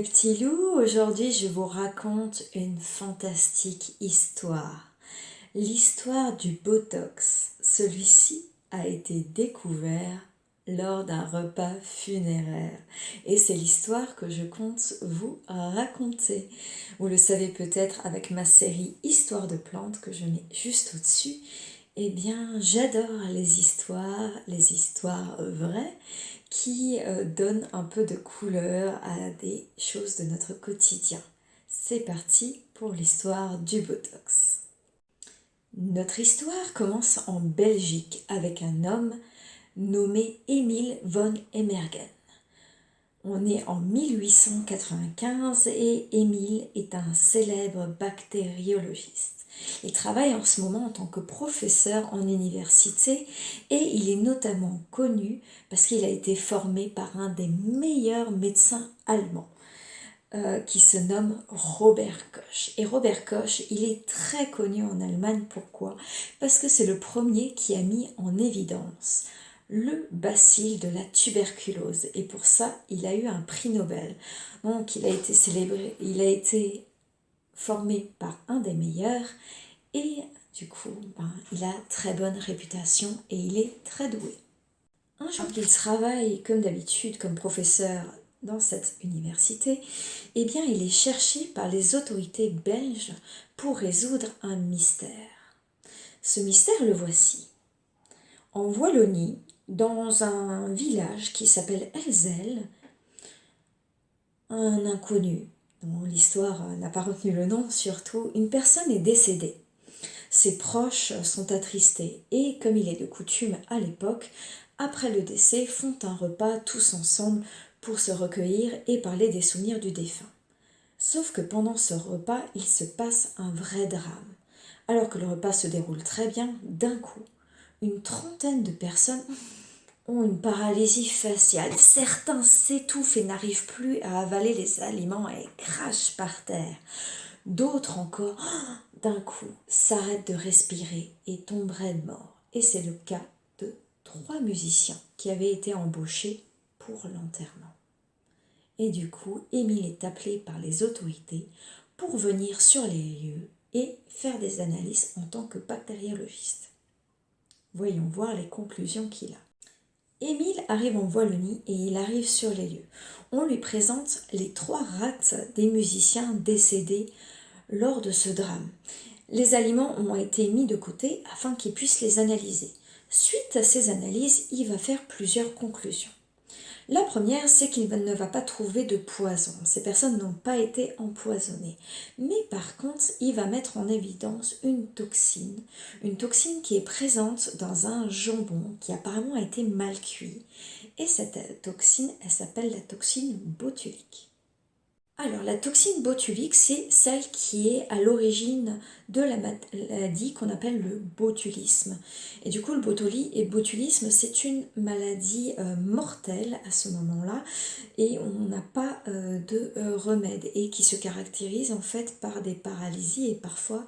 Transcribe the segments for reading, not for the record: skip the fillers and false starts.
petits loups, aujourd'hui je vous raconte une fantastique histoire. L'histoire du Botox. Celui-ci a été découvert lors d'un repas funéraire. Et c'est l'histoire que je compte vous raconter. Vous le savez peut-être avec ma série Histoire de plantes que je mets juste au-dessus. Eh bien, j'adore les histoires vraies qui donnent un peu de couleur à des choses de notre quotidien. C'est parti pour l'histoire du Botox. Notre histoire commence en Belgique avec un homme nommé Emil von Emergen. On est en 1895 et Emil est un célèbre bactériologiste. Il travaille en ce moment en tant que professeur en université et il est notamment connu parce qu'il a été formé par un des meilleurs médecins allemands qui se nomme Robert Koch. Et Robert Koch, il est très connu en Allemagne. Pourquoi? Parce que c'est le premier qui a mis en évidence le bacille de la tuberculose. Et pour ça, il a eu un prix Nobel. Donc, il a été célébré, il a été formé par un des meilleurs et du coup, il a très bonne réputation et il est très doué. Un jour qu'il travaille comme d'habitude comme professeur dans cette université, eh bien il est cherché par les autorités belges pour résoudre un mystère. Ce mystère, le voici. En Wallonie, dans un village qui s'appelle Elzel, un inconnu, dont l'histoire n'a pas retenu le nom, surtout, une personne est décédée. Ses proches sont attristés et, comme il est de coutume à l'époque, après le décès, font un repas tous ensemble pour se recueillir et parler des souvenirs du défunt. Sauf que pendant ce repas, il se passe un vrai drame. Alors que le repas se déroule très bien, d'un coup, une trentaine de personnes ont une paralysie faciale. Certains s'étouffent et n'arrivent plus à avaler les aliments et crachent par terre. D'autres encore, d'un coup, s'arrêtent de respirer et tomberaient de mort. Et c'est le cas de 3 musiciens qui avaient été embauchés pour l'enterrement. Et du coup, Émile est appelé par les autorités pour venir sur les lieux et faire des analyses en tant que bactériologiste. Voyons voir les conclusions qu'il a. Émile arrive en Wallonie et il arrive sur les lieux. On lui présente les 3 rates des musiciens décédés lors de ce drame. Les aliments ont été mis de côté afin qu'il puisse les analyser. Suite à ces analyses, il va faire plusieurs conclusions. La première, c'est qu'il ne va pas trouver de poison. Ces personnes n'ont pas été empoisonnées. Mais par contre, il va mettre en évidence une toxine qui est présente dans un jambon qui apparemment a été mal cuit. Et cette toxine, elle s'appelle la toxine botulique. Alors, la toxine botulique, c'est celle qui est à l'origine de la maladie qu'on appelle le botulisme. Et du coup, le botulisme, c'est une maladie mortelle à ce moment-là et on n'a pas de remède et qui se caractérise en fait par des paralysies et parfois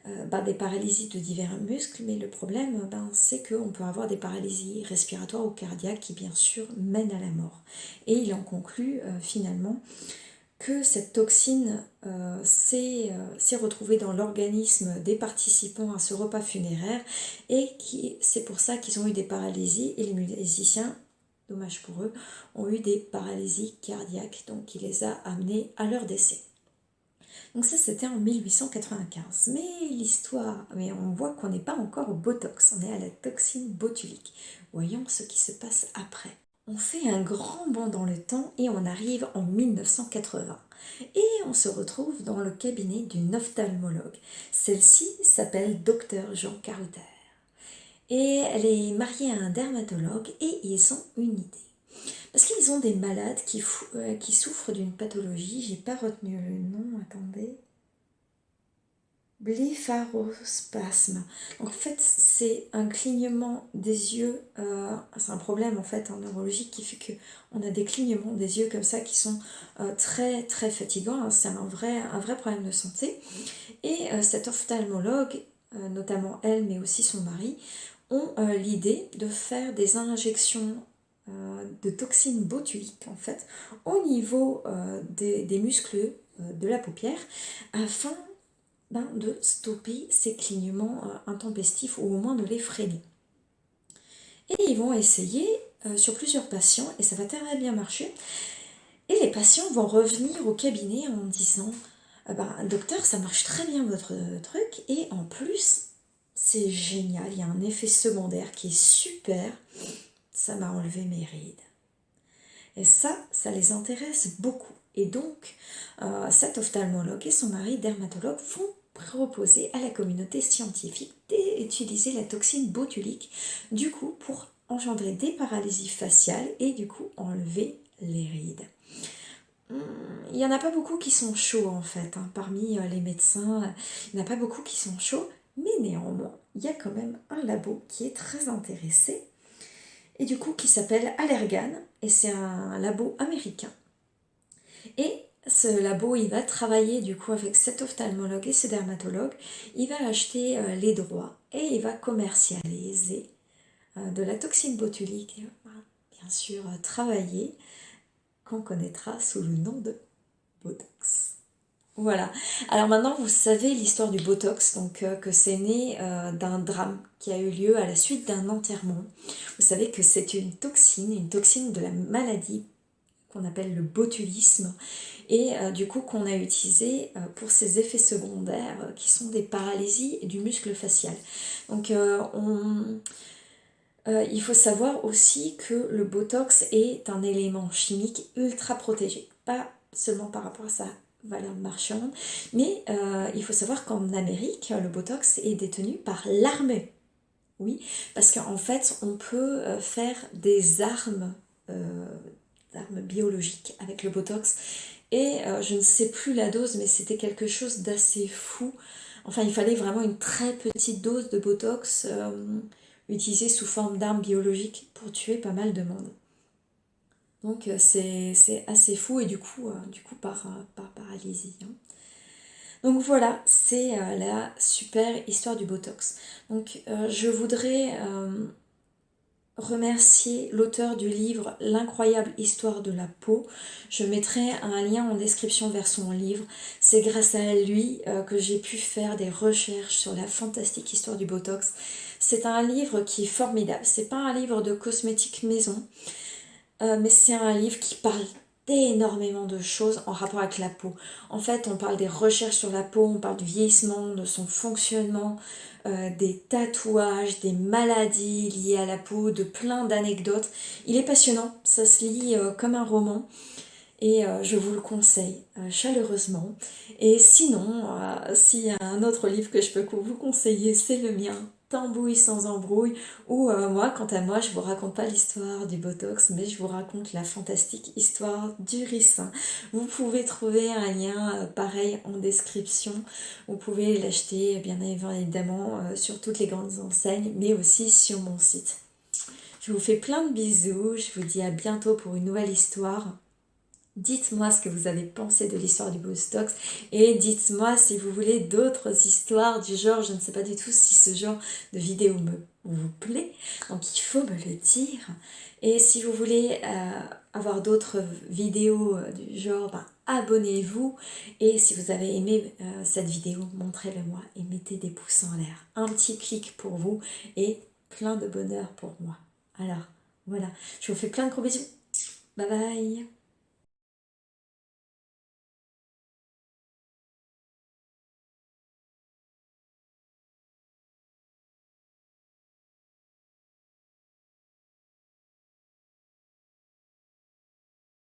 des paralysies de divers muscles. Mais le problème, c'est qu'on peut avoir des paralysies respiratoires ou cardiaques qui, bien sûr, mènent à la mort. Et il en conclut finalement que cette toxine s'est retrouvée dans l'organisme des participants à ce repas funéraire et c'est pour ça qu'ils ont eu des paralysies et les musiciens, dommage pour eux, ont eu des paralysies cardiaques, donc qui les a amenés à leur décès. Donc ça c'était en 1895, mais on voit qu'on n'est pas encore au Botox, on est à la toxine botulique. Voyons ce qui se passe après. On fait un grand bond dans le temps et on arrive en 1980. Et on se retrouve dans le cabinet d'une ophtalmologue. Celle-ci s'appelle Dr Jean Caruter. Et elle est mariée à un dermatologue et ils ont une idée. Parce qu'ils ont des malades qui souffrent d'une pathologie, j'ai pas retenu le nom, attendez. Blépharospasme. En fait, c'est un clignement des yeux, c'est un problème en fait en neurologie qui fait qu'on a des clignements des yeux comme ça qui sont très très fatigants. C'est un vrai problème de santé. Et cet ophtalmologue, notamment elle mais aussi son mari, ont l'idée de faire des injections de toxines botuliques en fait au niveau des muscles de la paupière afin de stopper ces clignements intempestifs ou au moins de les freiner. Et ils vont essayer sur plusieurs patients et ça va très bien marcher. Et les patients vont revenir au cabinet en disant docteur, ça marche très bien votre truc et en plus c'est génial, il y a un effet secondaire qui est super, ça m'a enlevé mes rides. Et ça les intéresse beaucoup. Et donc, cet ophtalmologue et son mari dermatologue vont proposer à la communauté scientifique d'utiliser la toxine botulique, du coup, pour engendrer des paralysies faciales et du coup enlever les rides. Il n'y en a pas beaucoup qui sont chauds en fait, parmi les médecins, il n'y en a pas beaucoup qui sont chauds, mais néanmoins, il y a quand même un labo qui est très intéressé et du coup qui s'appelle Allergan et c'est un labo américain. Et ce labo, il va travailler du coup avec cet ophtalmologue et ce dermatologue, il va acheter les droits et il va commercialiser de la toxine botulique, bien sûr travailler, qu'on connaîtra sous le nom de Botox. Voilà. Alors maintenant, vous savez l'histoire du Botox, donc que c'est né d'un drame qui a eu lieu à la suite d'un enterrement. Vous savez que c'est une toxine de la maladie qu'on appelle le botulisme et du coup qu'on a utilisé pour ses effets secondaires qui sont des paralysies du muscle facial. Donc il faut savoir aussi que le Botox est un élément chimique ultra protégé, pas seulement par rapport à sa valeur marchande, mais il faut savoir qu'en Amérique, le Botox est détenu par l'armée. Oui, parce qu'en fait, on peut faire des armes biologiques avec le Botox. Et je ne sais plus la dose, mais c'était quelque chose d'assez fou. Enfin, il fallait vraiment une très petite dose de Botox utilisée sous forme d'arme biologique pour tuer pas mal de monde. Donc c'est assez fou et du coup par paralysie. Donc voilà, c'est la super histoire du Botox. Donc je voudrais remercier l'auteur du livre L'incroyable histoire de la peau. Je mettrai un lien en description vers son livre. C'est grâce à lui que j'ai pu faire des recherches sur la fantastique histoire du Botox. C'est un livre qui est formidable. C'est pas un livre de cosmétique maison, mais c'est un livre qui parle d'énormément de choses en rapport avec la peau. En fait, on parle des recherches sur la peau, on parle du vieillissement, de son fonctionnement, des tatouages, des maladies liées à la peau, de plein d'anecdotes. Il est passionnant, ça se lit comme un roman et je vous le conseille chaleureusement. Et sinon, s'il y a un autre livre que je peux vous conseiller, c'est le mien, Tambouille sans embrouille, où moi, quant à moi, je vous raconte pas l'histoire du Botox, mais je vous raconte la fantastique histoire du ricin. Vous pouvez trouver un lien pareil en description. Vous pouvez l'acheter bien évidemment sur toutes les grandes enseignes, mais aussi sur mon site. Je vous fais plein de bisous, je vous dis à bientôt pour une nouvelle histoire. Dites-moi ce que vous avez pensé de l'histoire du Botox et dites-moi si vous voulez d'autres histoires du genre. Je ne sais pas du tout si ce genre de vidéo vous plaît, donc il faut me le dire. Et si vous voulez avoir d'autres vidéos du genre, abonnez-vous. Et si vous avez aimé cette vidéo, montrez-le moi et mettez des pouces en l'air. Un petit clic pour vous et plein de bonheur pour moi. Alors, voilà, je vous fais plein de gros bisous. Bye bye.